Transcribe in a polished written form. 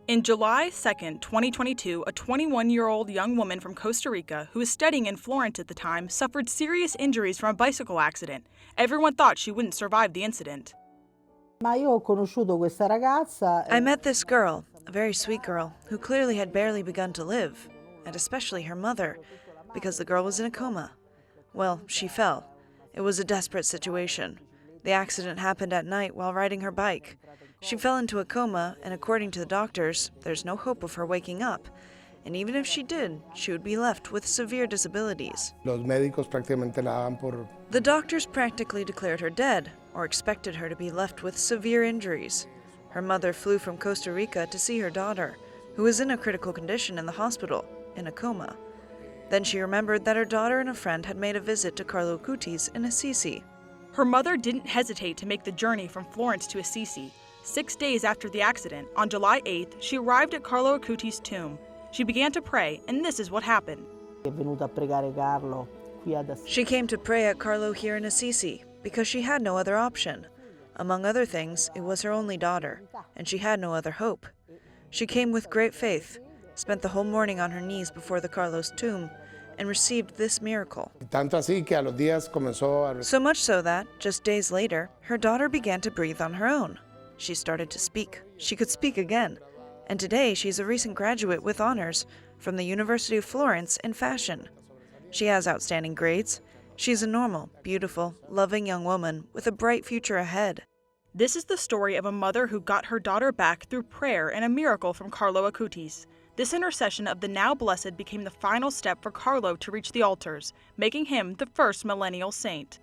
In July 2, 2022, a 21-year-old young woman from Costa Rica who was studying in Florence at the time suffered serious injuries from a bicycle accident. Everyone thought she wouldn't survive the incident. I met this girl, a very sweet girl, who clearly had barely begun to live, and especially her mother, because the girl was in a coma. Well, she fell. It was a desperate situation. The accident happened at night while riding her bike. She fell into a coma, and according to the doctors, there's no hope of her waking up. And even if she did, she would be left with severe disabilities. The doctors practically declared her dead, or expected her to be left with severe injuries. Her mother flew from Costa Rica to see her daughter, who was in a critical condition in the hospital, in a coma. Then she remembered that her daughter and a friend had made a visit to CARLO ACUTIS in Assisi. Her mother didn't hesitate to make the journey from Florence to Assisi. 6 days after the accident, on July 8th, she arrived at CARLO ACUTIS' tomb. She began to pray, and this is what happened. She came to pray at CARLO here in Assisi because she had no other option. Among other things, it was her only daughter, and she had no other hope. She came with great faith, spent the whole morning on her knees before the Carlos tomb, and received this miracle. So much so that, just days later, her daughter began to breathe on her own. She started to speak. She could speak again. And today, she's a recent graduate with honors from the University of Florence in fashion. She has outstanding grades. She's a normal, beautiful, loving young woman with a bright future ahead. This is the story of a mother who got her daughter back through prayer and a miracle from CARLO ACUTIS. This intercession of the now blessed became the final step for CARLO to reach the altars, making him the first millennial saint.